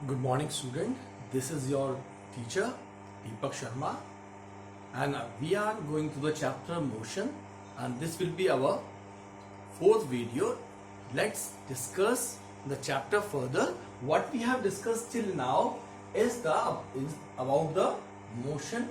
Good morning, student. This is your teacher, Deepak Sharma, and we are going to the chapter motion, and this will be our fourth video. Let's discuss the chapter further. What we have discussed till now is about the motion,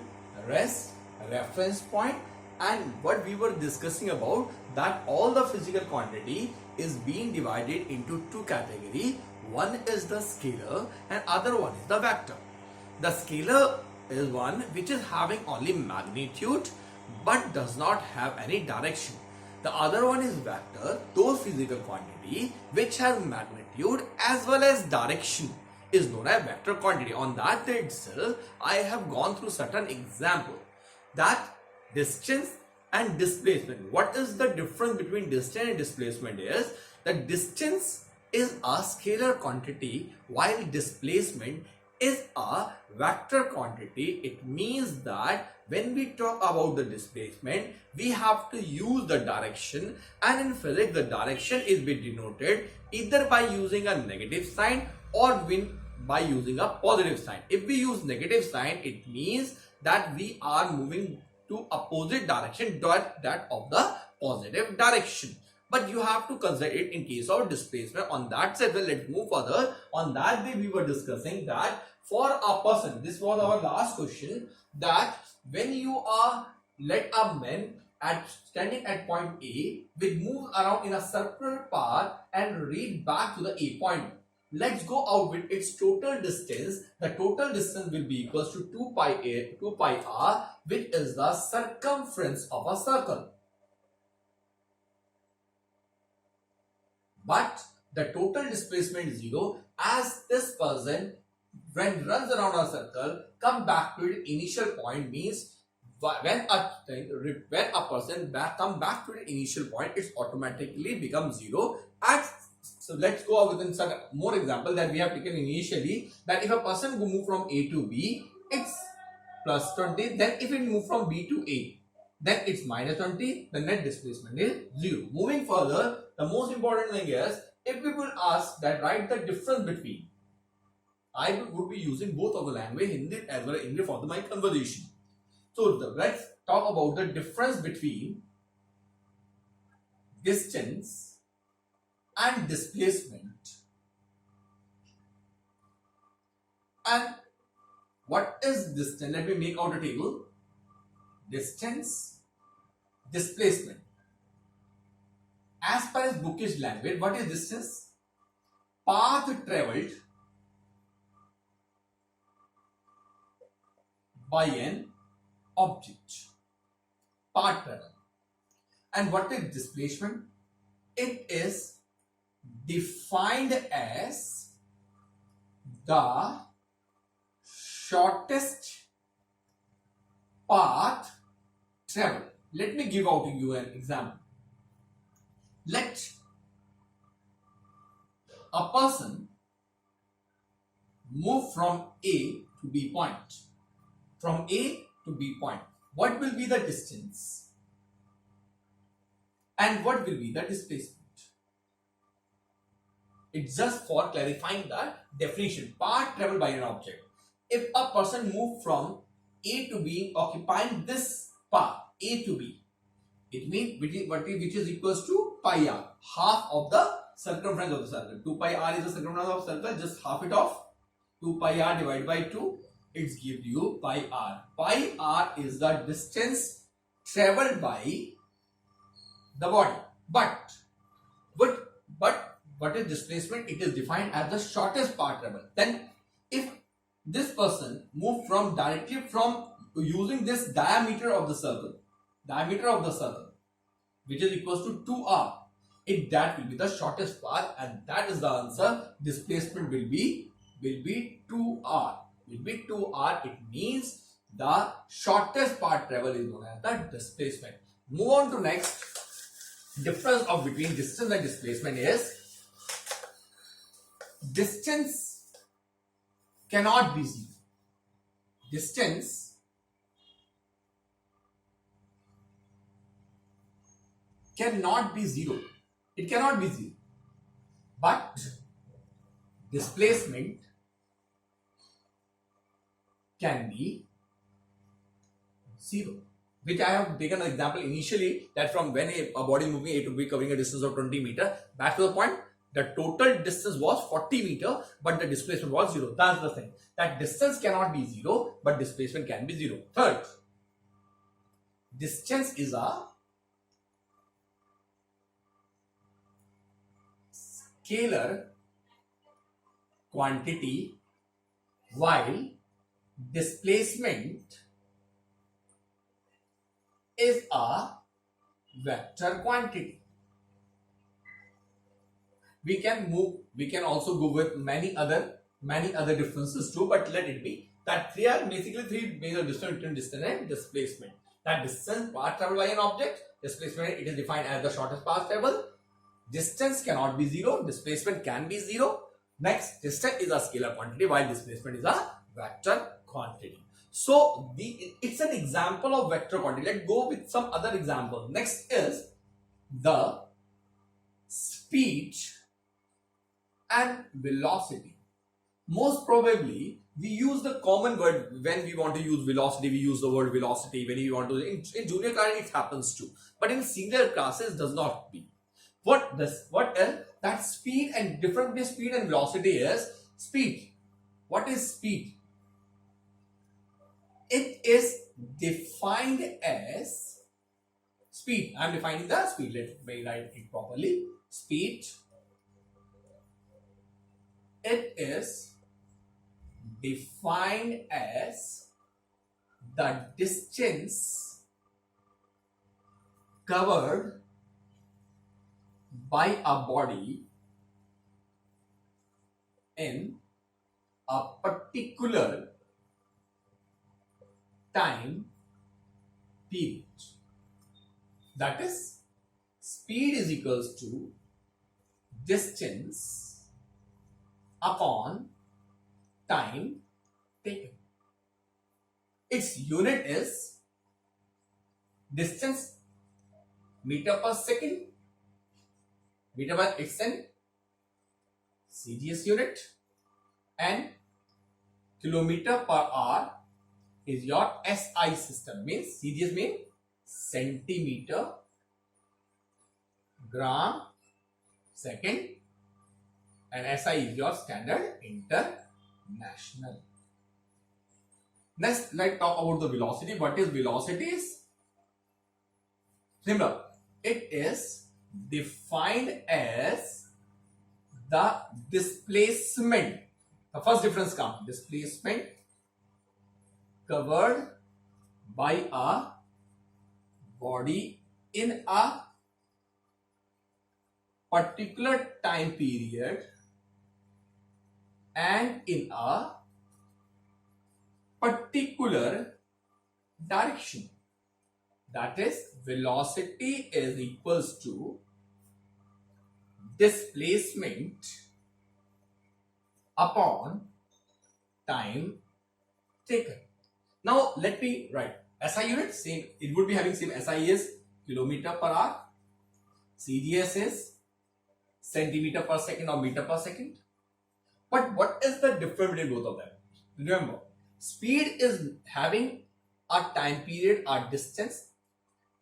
rest, reference point, and what we were discussing about that all the physical quantity is being divided into two categories. One is the scalar and other one is the vector. The scalar is one which is having only magnitude but does not have any direction. The other one is vector, those physical quantity which has magnitude as well as direction is known as vector quantity. On that itself, I have gone through certain example that distance and displacement. What is the difference between distance and displacement is that distance is a scalar quantity while displacement is a vector quantity. It means that when we talk about the displacement, we have to use the direction, and in physics the direction is denoted either by using a negative sign or by using a positive sign. If we use negative sign, it means that we are moving to opposite direction that of the positive direction. But you have to consider it in case of displacement. On that side, well, let's move further. On that day, we were discussing that for a person, this was our last question, that when you are let a man standing at point A will move around in a circular path and reach back to the A point. Let's go out with its total distance. The total distance will be equals to 2 pi r, which is the circumference of a circle. But the total displacement is 0 as this person when runs around a circle come back to its initial point, means when a person come back to the initial point, it automatically becomes 0. And so let's go with some more example that we have taken initially, that if a person will move from A to B, it's plus 20. Then if it move from B to A, then it's minus 20. The net displacement is 0. Moving further, the most important thing is, if we will ask that write the difference between, I would be using both of the language, Hindi as well as English for my conversation. So let's talk about the difference between distance and displacement. And what is distance? Let me make out a table. Distance, displacement. As per as bookish language, what is distance? Path traveled by an object. Path travel. And what is displacement? It is defined as the shortest path travel. Let me give out to you an example. Let a person move from A to B point. From A to B point. What will be the distance? And what will be the displacement? It's just for clarifying the definition. Path traveled by an object. If a person move from A to B occupying this path, A to B, it means which is equals to pi r, half of the circumference of the circle. 2 pi r is the circumference of the circle, just half it off. 2 pi r divided by 2, it gives you pi r. Pi r is the distance traveled by the body. But what is displacement? It is defined as the shortest path traveled. Then if this person move from directly from using this diameter of the circle, which is equals to 2r, that will be the shortest path, and that is the answer. Displacement will be 2r. It means the shortest path travel is known as the displacement. Move on to next. Difference of between distance and displacement is distance cannot be 0. Distance cannot be 0. It cannot be 0. But displacement can be 0. Which I have taken an example initially, that from when a body is moving A to B covering a distance of 20 meter, back to the point, the total distance was 40 meter, but the displacement was 0. That's the thing. That distance cannot be 0, but displacement can be 0. Third, distance is a scalar quantity while displacement is a vector quantity. We can also go with many other differences too, but let it be that three are basically three major differences between distance and displacement. That distance path traveled by an object, displacement, it is defined as the shortest path traveled. Distance cannot be 0, displacement can be 0. Next, distance is a scalar quantity while displacement is a vector quantity. So it's an example of vector quantity. Let's go with some other example. Next is the speed and velocity. Most probably we use the common word when we want to use velocity. We use the word velocity when you want to. In junior class it happens too, but in senior classes does not be. What else? That speed and difference between speed and velocity is speed. What is speed? It is defined as speed. I am defining the speed. Let me write it properly. Speed. It is defined as the distance covered by a body in a particular time period. That is, speed is equals to distance upon time taken. Its unit is distance meter per second. Meter per, it's an CGS unit, and kilometer per hour is your SI system. Means CGS means centimeter, gram, second, and SI is your standard international. Next, let's talk about the velocity. What is velocity? Similar. It is defined as the displacement. The first difference comes. Displacement covered by a body in a particular time period and in a particular direction. That is, velocity is equals to displacement upon time taken. Now let me write SI unit. Same, it would be having same. SI is kilometer per hour, CGS is centimeter per second or meter per second. But what is the difference between both of them? Remember, speed is having a time period, a distance,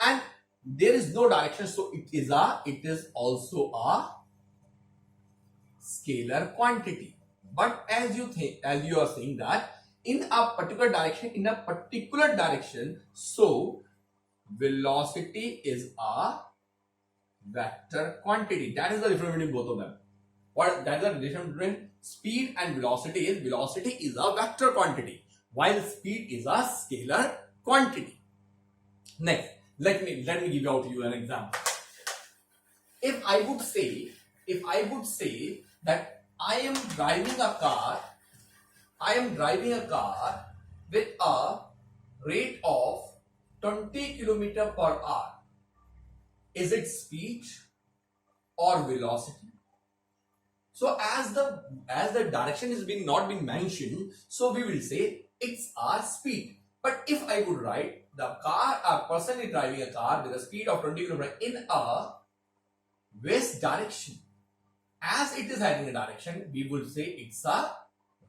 and there is no direction, so it is also a scalar quantity. But as you are saying that in a particular direction, so velocity is a vector quantity. That is the difference between both of them. That is the difference between speed and velocity is a vector quantity, while speed is a scalar quantity. Next, let me give you an example. If I would say that I am driving a car with a rate of 20 km per hour, is it speed or velocity? So as the direction is not being mentioned, so we will say it's our speed. But if I would write a person is driving a car with a speed of 20 km in a west direction, as it is heading a direction, we would say it's a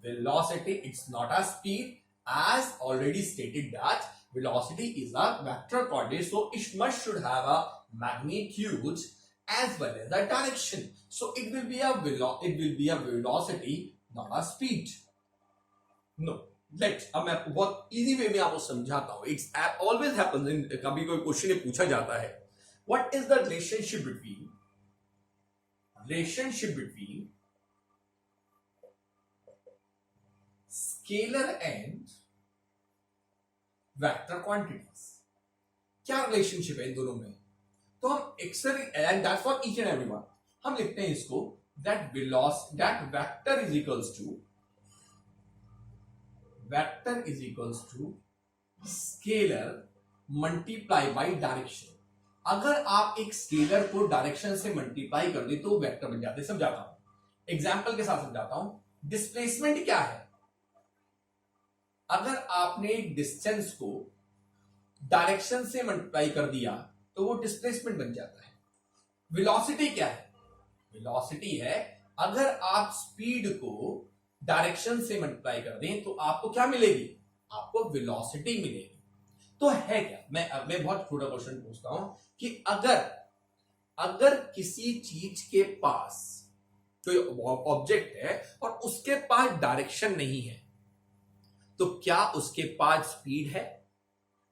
velocity, it's not a speed. as already stated that velocity is a vector coordinate, so it must should have a magnitude as well as a direction. So it will be a velocity, not a speed. No. Let's, अब मैं आपको बहुत easy way में आपको समझाता हूं. It's always happens in, कभी कोई क्वेश्चन पूछा जाता है, what is the relationship between scalar and vector quantities. क्या रिलेशनशिप है इन दोनों में? तो हम एक्सर and that's for each and everyone. हम लिखते हैं इसको that vector is equals to scalar multiply by direction. अगर आप एक स्केलर को डायरेक्शन से मल्टीप्लाई कर दे तो वेक्टर बन जाते हैं. समझाता हूं, एग्जाम्पल के साथ समझाता हूं. डिस्प्लेसमेंट क्या है? अगर आपने एक डिस्टेंस को डायरेक्शन से मल्टीप्लाई कर दिया तो वो डिस्प्लेसमेंट बन जाता है. वेलोसिटी क्या है? वेलोसिटी है अगर आप स्पीड को डायरेक्शन से मल्टीप्लाई कर दें तो आपको क्या मिलेगी? आपको वेलोसिटी मिलेगी. तो है क्या? मैं बहुत छोटा क्वेश्चन पूछता हूं कि अगर किसी चीज के पास कोई ऑब्जेक्ट है और उसके पास डायरेक्शन नहीं है तो क्या उसके पास स्पीड है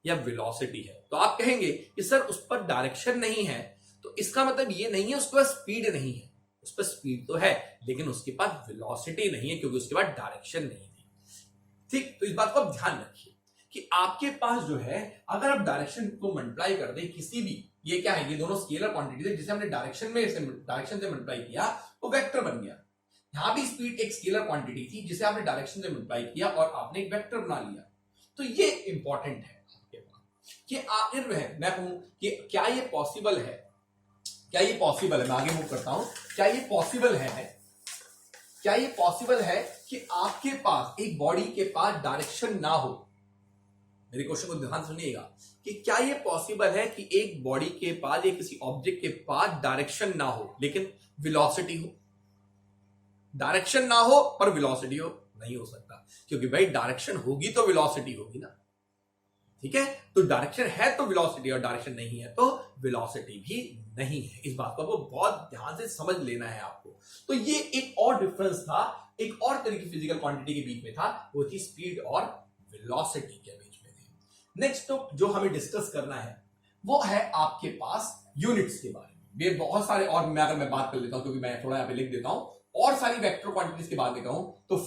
या वेलोसिटी है? तो आप कहेंगे कि सर उस पर डायरेक्शन नहीं है, तो इसका मतलब ये नहीं है उसके पास स्पीड नहीं है. उस पर स्पीड तो है लेकिन उसके पास वेलोसिटी नहीं है क्योंकि उसके पास डायरेक्शन नहीं थी. ठीक, तो इस बात को आप ध्यान रखिए कि आपके पास जो है, अगर आप डायरेक्शन को मल्टीप्लाई कर दें किसी भी, ये क्या है, ये दोनों स्केलर क्वांटिटी है जिसे हमने डायरेक्शन से मल्टीप्लाई किया वो वेक्टर बन गया. यहां भी स्पीड एक स्केलर क्वांटिटी थी जिसे आपने डायरेक्शन से मल्टीप्लाई किया और आपने एक वेक्टर बना लिया. तो ये इंपॉर्टेंट है आपके पास कि आखिर में मैं कहूं कि क्या ये पॉसिबल है, मैं आगे मूव करता हूं. क्या ये पॉसिबल है कि आपके पास एक बॉडी के पास डायरेक्शन ना हो? मेरे क्वेश्चन को ध्यान सुनिएगा कि क्या ये पॉसिबल है कि एक बॉडी के पास या किसी ऑब्जेक्ट के पास डायरेक्शन ना हो लेकिन वेलोसिटी हो? डायरेक्शन ना हो पर वेलोसिटी हो? नहीं हो सकता, क्योंकि भाई डायरेक्शन होगी तो वेलोसिटी होगी ना. ठीक है, तो डायरेक्शन है तो वेलोसिटी, और डायरेक्शन नहीं है तो वेलोसिटी भी नहीं है. इस बात को आपको बहुत ध्यान से समझ लेना है आपको. तो ये एक और डिफरेंस था, एक और तरह की फिजिकल क्वांटिटी के बीच में था, वो थी स्पीड और वेलोसिटी के बीच में थी. नेक्स्ट तो जो हमें डिस्कस करना है वो है आपके पास यूनिट्स के बारे में. ये बहुत सारे, और अगर मैं बात कर लेता हूं क्योंकि मैं थोड़ा यहां पे लिख देता हूं, और सारी वेक्टर क्वांटिटीज की बात कहता हूं तो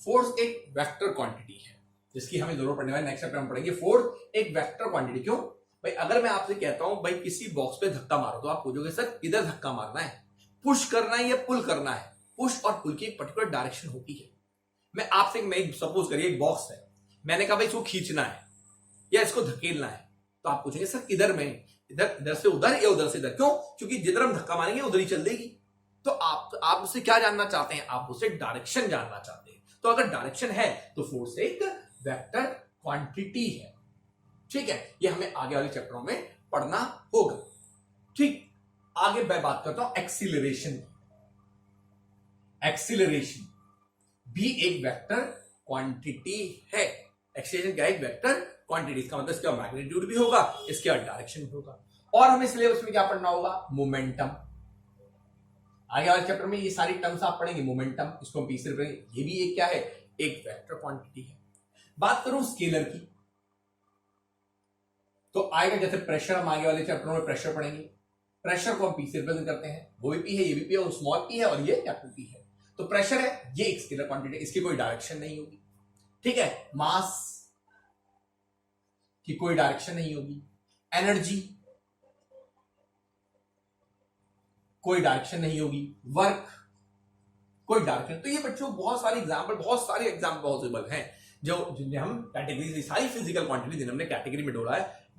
फोर्स एक वेक्टर क्वांटिटी है जिसकी हमें जरूरत पड़ने वाली, नेक्स्ट चैप्टर में पढ़ेंगे. फोर्स एक वेक्टर क्वांटिटी. क्यों भाई? अगर मैं आपसे कहता हूं भाई किसी बॉक्स पे धक्का मारो तो आप पूछोगे सर इधर धक्का मारना है, पुश करना है या पुल करना है? पुश और पुल की एक पर्टिकुलर डायरेक्शन होती है. मैं आपसे, मैं सपोज करिए एक बॉक्स है, मैंने कहा भाई इसको खींचना है या इसको धकेलना है, तो आप पूछेंगे सर किधर में, इधर से उधर या उधर से इधर? क्यों? क्योंकि जिधर हम धक्का मारेंगे उधर ही चल देगी. तो आप उससे क्या जानना चाहते हैं? आप उससे डायरेक्शन जानना चाहते हैं. तो अगर डायरेक्शन है तो फोर्स एक वेक्टर क्वांटिटी है. ठीक है, ये हमें आगे वाले चैप्टरों में पढ़ना होगा. ठीक, आगे मैं बात करता हूं एक्सीलरेशन. एक्सीलरेशन भी एक वेक्टर क्वांटिटी है. एक्सीलरेशन क्या है? एक वेक्टर क्वांटिटी. इसका मतलब इसका मैग्नीट्यूड भी होगा, इसके डायरेक्शन भी होगा. और हमें सिलेबस में क्या पढ़ना होगा? मोमेंटम. आगे वाले चैप्टर में ये सारी टर्म्स आप पढ़ेंगे. मोमेंटम, इसको हम पीछे पढ़ेंगे. ये भी एक क्या है? एक वेक्टर क्वांटिटी है. बात करूं स्केलर की तो आएगा जैसे प्रेशर. हम आगे वाले चैप्टर में प्रेशर पढ़ेंगे. प्रेशर को हम पी से रिप्रेजेंट करते हैं. वो भी पी है, ये भी पी है, और स्मॉल पी है और ये कैपिटल पी है. तो प्रेशर है, ये एक स्केलर क्वांटिटी, इसकी कोई डायरेक्शन नहीं होगी. ठीक है, मास की कोई डायरेक्शन नहीं होगी. एनर्जी कोई डायरेक्शन नहीं होगी. वर्क कोई डायरेक्शन. तो ये बच्चों बहुत सारे एग्जाम्पल पॉसिबल हैं जो जिन्हें हम कैटेगरी, सारी फिजिकल क्वांटिटी जिन्हें हमने कैटेगरी में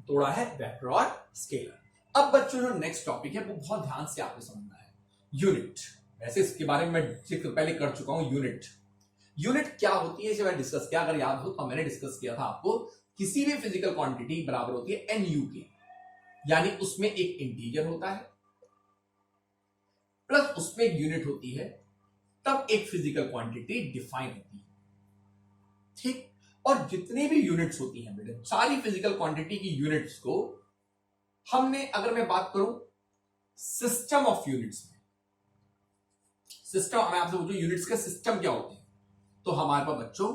तोड़ा है वेक्टर और स्केलर. अब बच्चों जो नेक्स्ट टॉपिक है वो बहुत ध्यान से आपको समझना है. यूनिट. वैसे इसके बारे में मैं जिक्र पहले कर चुका हूं. यूनिट क्या होती है इसे मैंने डिस्कस किया. अगर याद हो तो मैंने डिस्कस किया था आपको, किसी भी फिजिकल क्वांटिटी बराबर होती है एनयू के, यानी उसमें एक इंटीजर होता है प्लस उसमें एक यूनिट होती है, तब एक फिजिकल क्वांटिटी डिफाइन होती है. ठीक। और जितनी भी यूनिट्स होती हैं बेटे, सारी फिजिकल क्वांटिटी की यूनिट्स को हमने, अगर मैं बात करूं सिस्टम ऑफ यूनिट्स में, सिस्टम, मैं आपसे पूछूं यूनिट्स के सिस्टम क्या होते हैं, तो हमारे पास बच्चों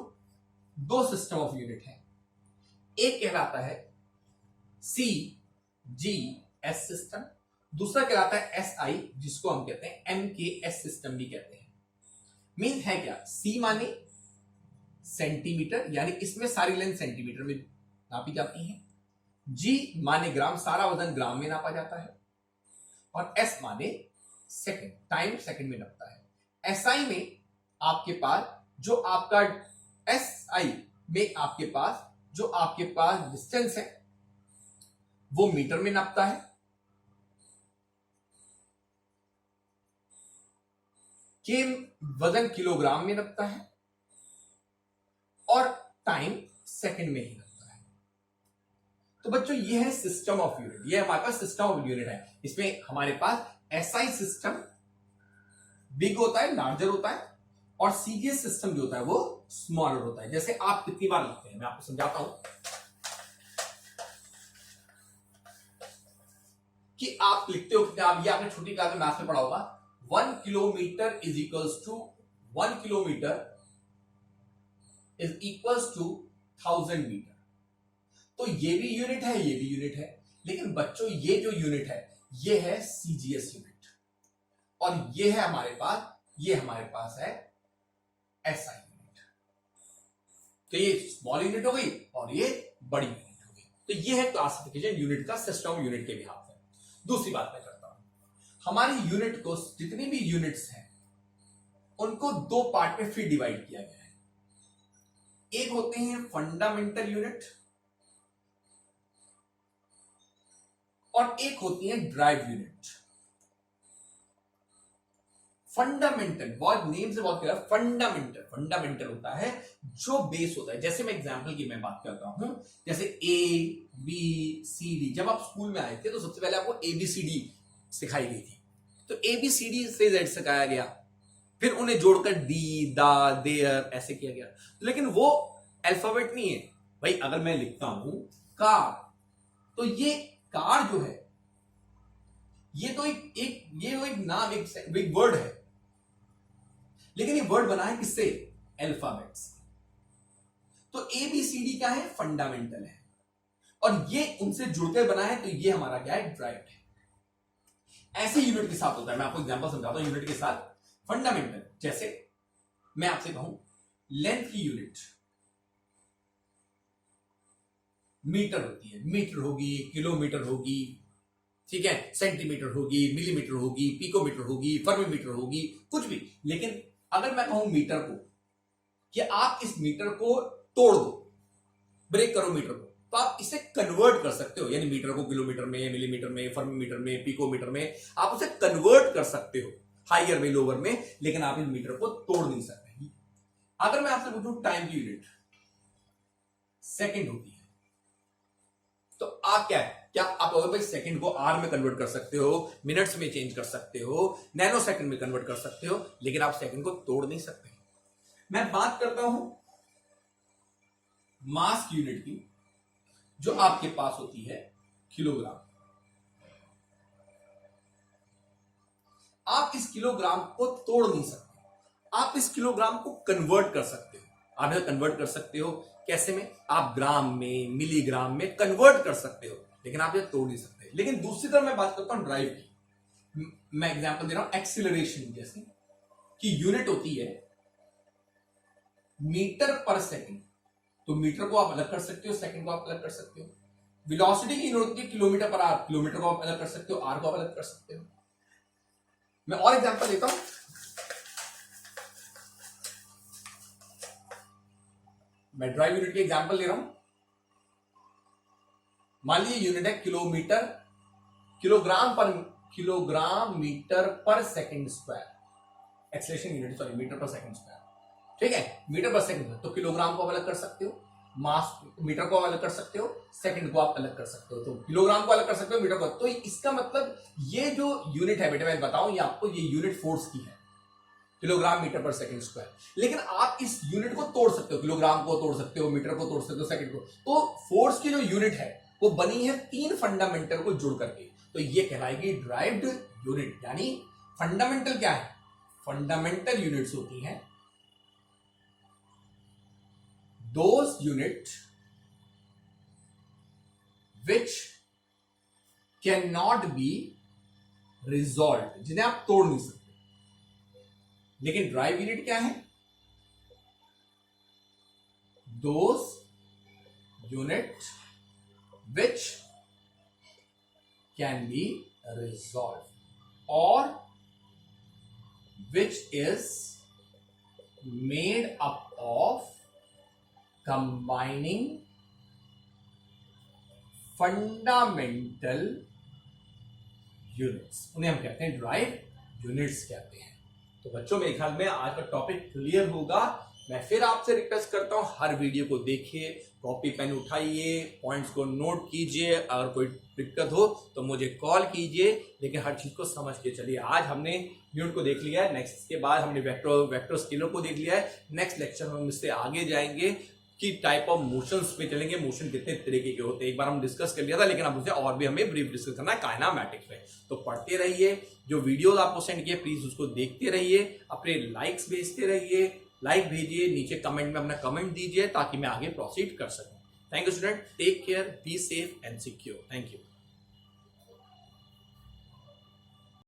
दो सिस्टम ऑफ यूनिट है। एक कहलाता है सी जी एस सिस्टम, दूसरा कहलाता है एस आई, जिसको हम कहते हैं एम के एस सिस्टम भी कहते हैं। मीन है क्या, सी माने सेंटीमीटर, यानी इसमें सारी लेंथ सेंटीमीटर में नापी जाती है। जी माने ग्राम, सारा वजन ग्राम में नापा जाता है। और एस माने सेकंड, टाइम सेकंड में नापता है। एसआई में आपके पास जो आपका, एसआई में आपके पास जो आपके पास डिस्टेंस है वो मीटर में नापता है। के वजन किलोग्राम में नापता है और टाइम सेकंड में ही नापता है। तो बच्चों ये है सिस्टम ऑफ यूनिट, ये हमारे पास सिस्टम ऑफ यूनिट है। इसमें हमारे पास एसआई सिस्टम बिग होता है, लार्जर होता है, और सीजीएस सिस्टम जो होता है वो स्मॉलर होता है। जैसे आप कितनी बार लिखते हैं, मैं आपको समझाता हूं कि आप लिखते हो कितने, आप ये आपने छोटी क्लास में मैथ्स में पढ़ा होगा, 1 kilometre is equals to 1 kilometre is equals to 1000 metre. तो ये भी यूनिट है, ये भी यूनिट है, लेकिन बच्चों ये जो यूनिट है ये है सीजीएस यूनिट, और ये है हमारे पास, ये हमारे पास है एसआई यूनिट। तो ये स्मॉल यूनिट हो गई और ये बड़ी यूनिट हो गई। तो ये है क्लासिफिकेशन यूनिट का, सिस्टम यूनिट के बिहाफ है। दूसरी बात मैं करता हूं, हमारी यूनिट को, जितनी भी यूनिट्स हैं उनको दो पार्ट में फिर डिवाइड किया गया है। एक होते हैं फंडामेंटल यूनिट और एक होती है ड्राइव यूनिट। फंडामेंटल, बहुत नेम से बहुत क्लियर, फंडामेंटल, फंडामेंटल होता है जो बेस होता है। जैसे मैं एग्जांपल की मैं बात करता हूं, जैसे ए बी सी डी, जब आप स्कूल में आए थे तो सबसे पहले आपको एबीसीडी सिखाई गई थी। तो एबीसीडी से जेड सिखाया गया, फिर उन्हें जोड़कर डी, दा, देयर ऐसे किया गया। लेकिन वो अल्फाबेट नहीं है भाई। अगर मैं लिखता हूं कार, तो ये कार जो है ये तो एक नाम, एक वर्ड है, लेकिन ये वर्ड बना है किससे, अल्फाबेट से। तो एबीसीडी क्या है, फंडामेंटल है, और ये उनसे जुड़कर बना है, तो ये हमारा क्या है, ड्राइव्ड है। ऐसे यूनिट के साथ होता है, मैं आपको एग्जांपल समझाता हूं यूनिट के साथ। फंडामेंटल, जैसे मैं आपसे कहूं लेंथ की यूनिट मीटर होती है, मीटर होगी, किलोमीटर होगी, ठीक है, सेंटीमीटर होगी, मिलीमीटर होगी, पिकोमीटर होगी, फर्मीमीटर होगी, कुछ भी। लेकिन अगर मैं कहूं मीटर को कि आप इस मीटर को तोड़ दो, ब्रेक करो मीटर को, तो आप इसे कन्वर्ट कर सकते हो, यानी मीटर को किलोमीटर में, मिलीमीटर में, फर्मीमीटर में, पिकोमीटर में, आप उसे कन्वर्ट कर सकते हो हायर में, लोअर में, लेकिन आप इस मीटर को तोड़ नहीं सकते। अगर मैं आपसे पूछूं टाइम की यूनिट सेकंड होती है, तो आप क्या है, क्या आप भाई सेकंड को आर में कन्वर्ट कर सकते हो, मिनट्स में चेंज कर सकते हो, नैनो सेकंड में कन्वर्ट कर सकते हो, लेकिन आप सेकंड को तोड़ नहीं सकते। मैं बात करता हूं मास यूनिट की, जो आपके पास होती है किलोग्राम। आप इस किलोग्राम को तोड़ नहीं सकते, आप इस किलोग्राम को कन्वर्ट कर सकते हो। आप इसे कन्वर्ट कर सकते हो कैसे में, आप ग्राम में, मिलीग्राम में कन्वर्ट कर सकते हो, लेकिन आप ये तोड़ नहीं सकते। लेकिन दूसरी तरफ मैं बात करता हूं ड्राइव की, मैं एग्जांपल दे रहा हूं एक्सीलरेशन, जैसे कि यूनिट होती है मीटर पर सेकंड। तो मीटर को आप अलग कर सकते हो, सेकंड को आप अलग कर सकते हो। वेलोसिटी की यूनिट होती है किलोमीटर पर आवर, किलोमीटर को आप अलग कर सकते हो, आर को आप अलग कर सकते हो। मैं और एग्जांपल देता हूं, मैं ड्राइव यूनिट की एग्जांपल दे रहा हूं। मान लीजिए यूनिट है kilometre, kilogram metre per second square, acceleration unit, sorry, metre per second square, ठीक है, मीटर पर सेकंड। तो किलोग्राम को आप अलग कर सकते हो, मास, मीटर को अलग कर सकते हो, सेकंड को आप अलग कर सकते हो, तो किलोग्राम को अलग कर सकते हो, मीटर को। तो इसका मतलब ये जो यूनिट है बेटा, मैं बताऊं ये आपको, ये यूनिट फोर्स की है। Kilogram metre per second square. लेकिन आप इस यूनिट को तोड़ सकते हो, किलोग्राम को तोड़ सकते हो, मीटर को तोड़ सकते हो, सेकंड को। तो फोर्स की जो यूनिट है वो बनी है 3 फंडामेंटल को जोड़ करके, तो ये कहलाएगी ड्राइव्ड यूनिट। यानी फंडामेंटल क्या है? फंडामेंटल यूनिट्स होती हैं those unit which can not be resolve, जिन्हें आप तोड़ नहीं सकते। लेकिन ड्राइव यूनिट क्या है? Those unit which can be resolve और which is made up of combining fundamental units, उन्हें हम कहते हैं ड्राइव यूनिट्स कहते हैं। तो बच्चों, मेरे ख्याल में आज का टॉपिक क्लियर होगा। मैं फिर आपसे रिक्वेस्ट करता हूं, हर वीडियो को देखिए, कॉपी पेन उठाइए, पॉइंट्स को नोट कीजिए, अगर कोई दिक्कत हो तो मुझे कॉल कीजिए, लेकिन हर चीज को समझ के चलिए। आज हमने यूनिट को देख लिया है, नेक्स्ट के बाद हमने वेक्टर स्केलर को देख लिया है। नेक्स्ट लेक्चर में हम इससे आगे जाएंगे कि टाइप ऑफ मोशंस पे चलेंगे, मोशन कितने तरीके के होते हैं। एक बार हम डिस्कस कर लिया था, लेकिन अब उसे और भी हमें ब्रीफ डिस्कस करना है काइनेमैटिक्स में। तो पढ़ते रहिए, जो वीडियोस आपको सेंड किए प्लीज उसको देखते रहिए, अपने लाइक्स भेजते रहिए, लाइक भेजिए, नीचे कमेंट में अपना कमेंट दीजिए ताकि मैं आगे प्रोसीड कर सकूं। Thank you student, take care, be safe and secure. Thank you.